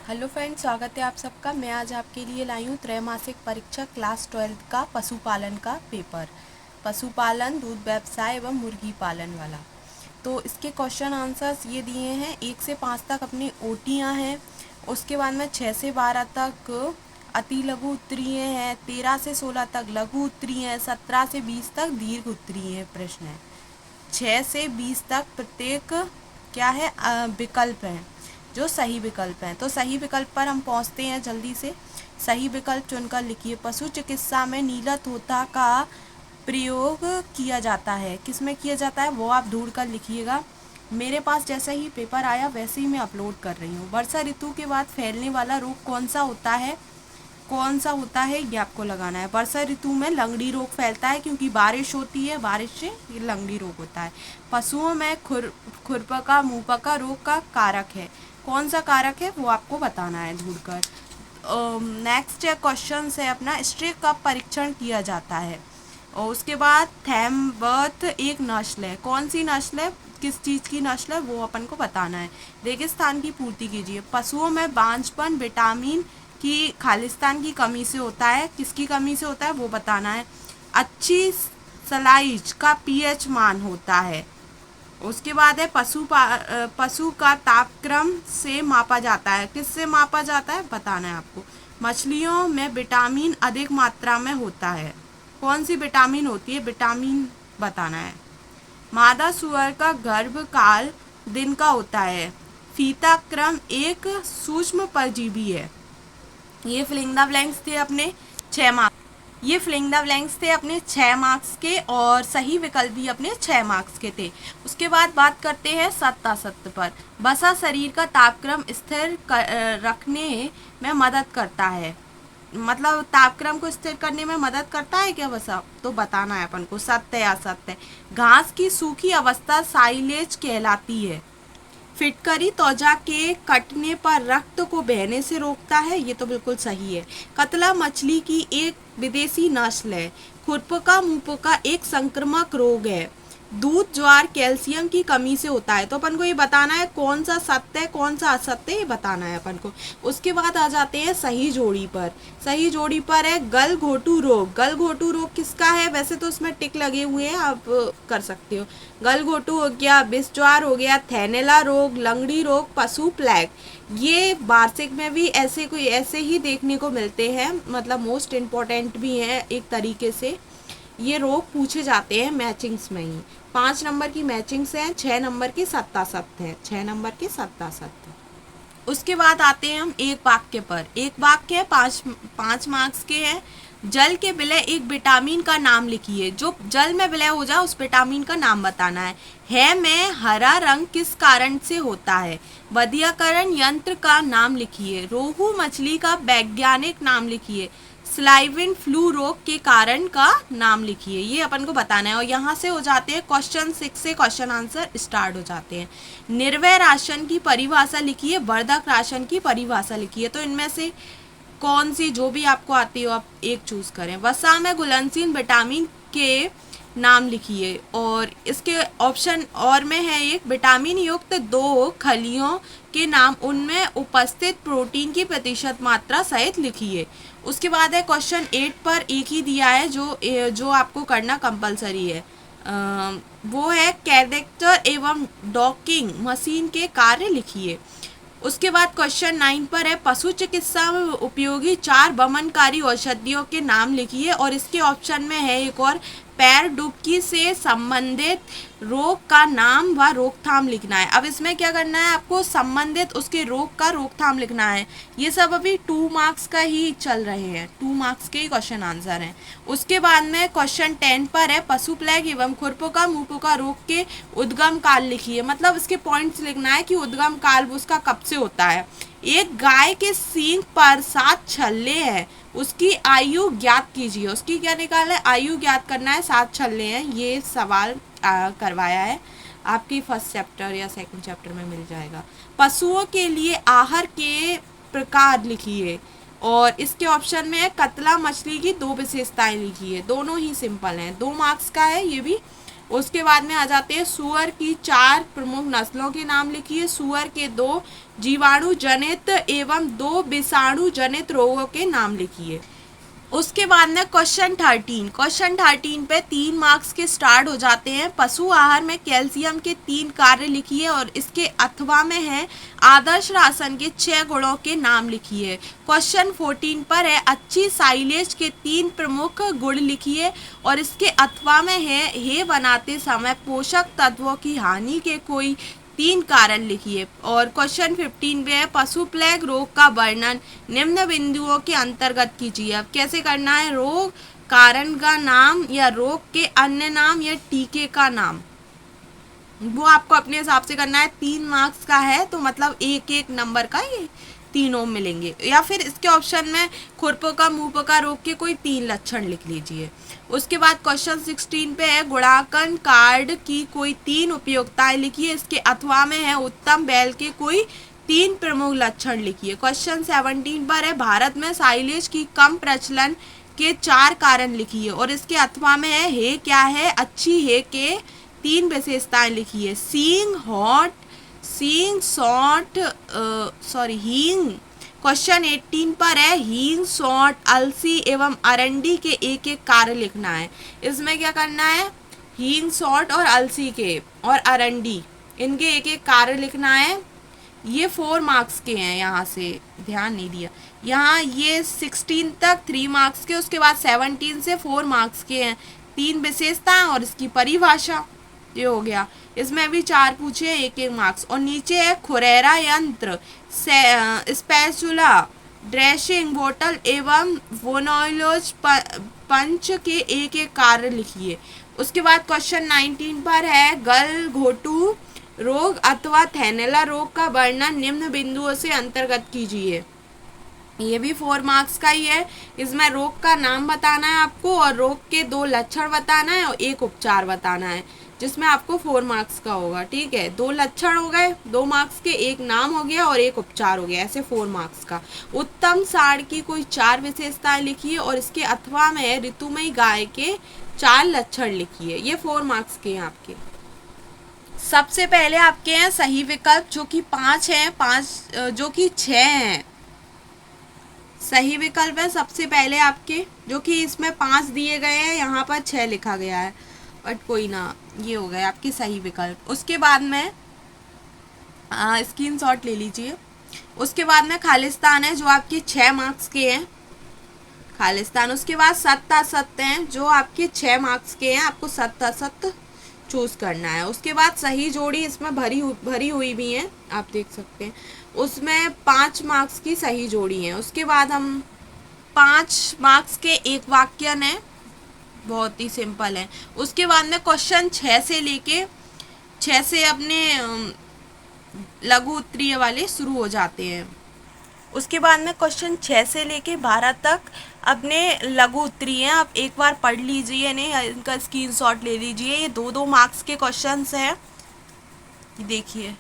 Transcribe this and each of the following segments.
Hello friends, स्वागत है आप सबका। मैं आज आपके लिए लाई हूँ त्रैमासिक परीक्षा क्लास 12 का पशुपालन का पेपर, पशुपालन, दूध व्यवसाय एवं मुर्गी पालन वाला। तो इसके क्वेश्चन आंसर्स ये दिए हैं। 1 से 5 तक अपनी ओटियाँ हैं, उसके बाद में 6 से 12 तक अति लघु उत्तरीय हैं, 13 से 16 तक लघु उत्तरीय हैं, 17 से 20 तक दीर्घ उत्तरीय प्रश्न है, 6 से 20 तक प्रत्येक क्या है विकल्प हैं, जो सही विकल्प हैं। तो सही विकल्प पर हम पहुंचते हैं जल्दी से। सही विकल्प चुनकर लिखिए। पशु चिकित्सा में नीला तोता का प्रयोग किया जाता है। किस में किया जाता है वो आप ढूंढ कर लिखिएगा। मेरे पास जैसा ही पेपर आया वैसे ही मैं अपलोड कर रही हूँ। वर्षा ऋतु के बाद फैलने वाला रोग कौन सा होता है? कौन सा होता है ये आपको लगाना है। वर्षा ऋतु में लंगड़ी रोग फैलता है, क्योंकि बारिश होती है, बारिश से ये लंगड़ी रोग होता है। पशुओं में खुरपका मुंहपका रोग का कारक है। कौन सा कारक है वो आपको बताना है ढूंढकर। नेक्स्ट क्वेश्चन है अपना, स्ट्रे कब परीक्षण किया जाता है? और उसके बाद थैमवर्थ एक नस्ल है। कौन सी नस्ल है, किस चीज़ की नस्ल है वो अपन को बताना है। रेगिस्तान की पूर्ति कीजिए। पशुओं में बांझपन विटामिन की खालिस्तान की कमी से होता है। किसकी कमी से होता है वो बताना है। अच्छी सलाइज का पीएच मान होता है। उसके बाद है पशु का तापक्रम से मापा जाता है। किससे मापा जाता है बताना है आपको। मछलियों में विटामिन अधिक मात्रा में होता है। कौन सी विटामिन होती है, विटामिन बताना है। मादा सुअर का गर्भकाल दिन का होता है। फीता क्रम एक सूक्ष्म परजीवी है। ये फिलिंग द ब्लैंक्स थे अपने 6 मार्क्स। ये फिलिंग द ब्लैंक्स थे अपने 6 मार्क्स के, और सही विकल्प भी अपने 6 मार्क्स के थे। उसके बाद बात करते हैं सत्ता सत्य पर। वसा शरीर का तापक्रम स्थिर रखने में मदद करता है। मतलब तापक्रम को स्थिर करने में मदद करता है क्या वसा? तो बताना है अपन को सत्य या असत्य। घास की सूखी अवस्था साइलेज कहलाती है। फिटकरी त्वचा के कटने पर रक्त को बहने से रोकता है। ये तो बिल्कुल सही है। कतला मछली की एक विदेशी नस्ल है। खुरपका मुंहपका एक संक्रामक रोग है। दूध ज्वार कैल्शियम की कमी से होता है। तो अपन को ये बताना है कौन सा सत्य है कौन सा असत्य है, ये बताना है अपन को। उसके बाद आ जाते हैं सही जोड़ी पर। सही जोड़ी पर है गल घोटू रोग। गल घोटू रोग किसका है? वैसे तो उसमें टिक लगे हुए हैं, आप कर सकते हो। गल घोटू हो गया, बिस ज्वार हो गया, थैनेला रोग, लंगड़ी रोग, पशु प्लेग। ये वार्षिक में भी ऐसे ही देखने को मिलते हैं, मतलब मोस्ट इम्पोर्टेंट भी हैं एक तरीके से। ये रोग पूछे जाते हैं मैचिंग्स में ही। 5 नंबर की मैचिंग्स हैं, 6 नंबर की सत्ता सत्य है, 6 नंबर की सत्ता सत्य। उसके बाद आते हैं हम एक वाक्य पर। एक वाक्य है, 5 मार्क्स के हैं। जल के विलय एक विटामिन का नाम लिखिए। जो जल में विलय हो जाए उस विटामिन का नाम बताना है में हरा रंग किस कारण से होता है? बधियाकरण यंत्र का नाम लिखिए। रोहू मछली का वैज्ञानिक नाम लिखिए। स्लाइविन फ्लू रोग के कारण का नाम लिखिए। ये अपन को बताना है। और यहाँ से हो जाते हैं क्वेश्चन 6 से क्वेश्चन आंसर स्टार्ट हो जाते हैं। निर्वय राशन की परिभाषा लिखिए, वर्धक राशन की परिभाषा लिखिए। तो इनमें से कौन सी जो भी आपको आती हो आप एक चूज करें। वसा में घुलनशील विटामिन के नाम लिखिए। और इसके ऑप्शन और में है एक विटामिन युक्त 2 खलियों के नाम, उनमें उपस्थित प्रोटीन की प्रतिशत मात्रा सहित लिखिए। उसके बाद है क्वेश्चन 8 पर एक ही दिया है जो आपको करना कंपलसरी है। वो है कैरेक्टर एवं डॉकिंग मशीन के कार्य लिखिए। उसके बाद क्वेश्चन 9 पर है पशु चिकित्सा में उपयोगी 4 वमनकारी औषधियों के नाम लिखिए। और इसके ऑप्शन में है एक और, पैर डुबकी से संबंधित रोग का नाम व रोकथाम लिखना है। अब इसमें क्या करना है आपको, संबंधित उसके रोग का रोकथाम लिखना है। ये सब अभी 2 मार्क्स का ही चल रहे हैं, 2 मार्क्स के ही क्वेश्चन आंसर हैं। उसके बाद में क्वेश्चन 10 पर है पशु प्लेग एवं खुरपका मुंहपका रोग के उद्गम काल लिखिए। मतलब इसके पॉइंट्स लिखना है कि उद्गम काल उसका कब से होता है। एक गाय के सींग पर 7 छल्ले हैं, उसकी आयु ज्ञात कीजिए। उसकी क्या निकालना है, आयु ज्ञात करना है। 7 छल्ले हैं, ये सवाल करवाया है, आपकी फर्स्ट चैप्टर या सेकंड चैप्टर में मिल जाएगा। पशुओं के लिए आहार के प्रकार लिखिए। और इसके ऑप्शन में है कतला मछली की 2 विशेषताएं लिखिए। दोनों ही सिंपल हैं, 2 मार्क्स का है ये भी। उसके बाद में आ जाते हैं सूअर की 4 प्रमुख नस्लों के नाम लिखिए। सूअर के 2 जीवाणु जनित एवं 2 विषाणु जनित रोगों के नाम लिखिए। उसके बाद में क्वेश्चन 13 पे 3 मार्क्स के स्टार्ट हो जाते हैं। पशु आहार में कैल्शियम के 3 कार्य लिखिए और इसके अथवा में है आदर्श राशन के 6 गुणों के नाम लिखिए। क्वेश्चन 14 पर है अच्छी साइलेज के 3 प्रमुख गुण लिखिए और इसके अथवा में है हे बनाते समय पोषक तत्वों की हानि के कोई 3 कारण लिखिए। और क्वेश्चन 15 पे है पशु प्लेग रोग का वर्णन निम्न बिंदुओं के अंतर्गत कीजिए। अब कैसे करना है, रोग कारण का नाम या रोग के अन्य नाम या टीके का नाम, वो आपको अपने हिसाब से करना है। 3 मार्क्स का है तो मतलब एक एक नंबर का ये तीनों मिलेंगे। या फिर इसके ऑप्शन में खुरपका मुंहपका रोग के कोई 3 लक्षण लिख लीजिए। उसके बाद क्वेश्चन 16 पे है गुणांकन कार्ड की कोई 3 उपयोगिताएं लिखिए। इसके अथवा में है उत्तम बैल के कोई 3 प्रमुख लक्षण लिखिए। क्वेश्चन 17 पर है भारत में साइलेज की कम प्रचलन के 4 कारण लिखिए और इसके अथवा में है हे क्या है, अच्छी है के 3 विशेषताएं लिखिए। हींग। क्वेश्चन 18 पर है हींग, सौंठ, अलसी एवं अरंडी के एक एक कार्य लिखना है। इसमें क्या करना है, हींग, सौंठ और अलसी के और अरंडी इनके एक एक कार्य लिखना है। ये 4 मार्क्स के हैं, यहाँ से ध्यान नहीं दिया। यहाँ ये 16 तक 3 मार्क्स के, उसके बाद 17 से 4 मार्क्स के हैं। 3 विशेषताएं और इसकी परिभाषा, ये हो गया। इसमें भी 4 पूछे हैं, एक एक मार्क्स। और नीचे है खुरैरा यंत्र, स्पैचुला, ड्रेसिंग बोतल एवं वोनोइलोज पंच के एक एक कार्य लिखिए। उसके बाद क्वेश्चन 19 पर है गल घोटू रोग अथवा थैनेला रोग का वर्णन निम्न बिंदुओं से अंतर्गत कीजिए। ये भी 4 मार्क्स का ही है। इसमें रोग का नाम बताना है आपको और रोग के 2 लक्षण बताना है और 1 उपचार बताना है, जिसमें आपको 4 मार्क्स का होगा। ठीक है, 2 लक्षण हो गए 2 मार्क्स के, 1 नाम हो गया और 1 उपचार हो गया, ऐसे 4 मार्क्स का। उत्तम साढ़ की कोई 4 विशेषताएं लिखिए और इसके अथवा में ऋतुमयी गाय के 4 लक्षण लिखिए। ये 4 मार्क्स के हैं आपके। सबसे पहले आपके हैं सही विकल्प जो कि 5 हैं, 5 जो कि 6 हैं। सही विकल्प है सबसे पहले आपके, जो कि इसमें 5 दिए गए हैं, यहाँ पर 6 लिखा गया है, बट कोई ना, ये हो गए आपके सही विकल्प। उसके बाद में स्क्रीनशॉट ले लीजिए। उसके बाद में खालिस्तान है जो आपके 6 मार्क्स के हैं, खालिस्तान। उसके बाद सत्य असत्य हैं जो आपके 6 मार्क्स के हैं, आपको सत्य असत्य चूज करना है। उसके बाद सही जोड़ी इसमें भरी हुई भी हैं, आप देख सकते हैं। उसमें 5 मार्क्स की सही जोड़ी है। उसके बाद हम 5 मार्क्स के एक वाक्य हैं, बहुत ही सिंपल है। उसके बाद में क्वेश्चन 6 से लेके 6 से अपने लघु उत्तरीय वाले शुरू हो जाते हैं। उसके बाद में क्वेश्चन 6 से लेके 12 तक अपने लघु उत्तरीय हैं, आप एक बार पढ़ लीजिए, नहीं इनका स्क्रीनशॉट ले लीजिए। ये 2-2 मार्क्स के क्वेश्चंस हैं, देखिए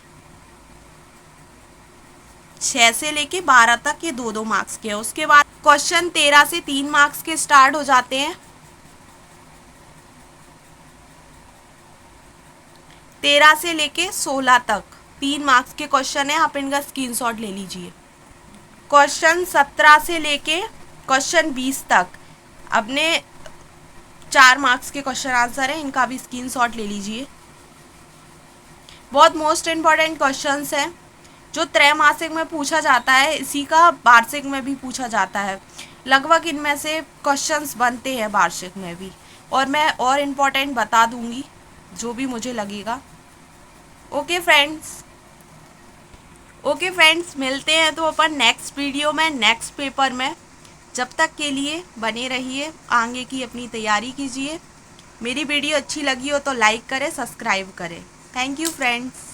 6 से लेके 12 तक ये 2-2 मार्क्स के हैं। उसके बाद क्वेश्चन 13 से 3 मार्क्स के स्टार्ट हो जाते हैं। 13 से लेके 16 तक 3 मार्क्स के क्वेश्चन है, आप इनका स्क्रीनशॉट ले लीजिए। क्वेश्चन 17 से लेके क्वेश्चन 20 तक अपने 4 मार्क्स के क्वेश्चन आंसर है, इनका भी स्क्रीनशॉट ले लीजिए। बहुत मोस्ट इम्पॉर्टेंट क्वेश्चंस हैं जो त्रैमासिक में पूछा जाता है, इसी का वार्षिक में भी पूछा जाता है। लगभग इनमें से क्वेश्चंस बनते हैं वार्षिक में भी, और मैं और इम्पॉर्टेंट बता दूंगी जो भी मुझे लगेगा। ओके फ्रेंड्स, मिलते हैं तो अपन नेक्स्ट वीडियो में, नेक्स्ट पेपर में। जब तक के लिए बने रहिए, आगे की अपनी तैयारी कीजिए। मेरी वीडियो अच्छी लगी हो तो लाइक करें, सब्सक्राइब करें। Thank you friends.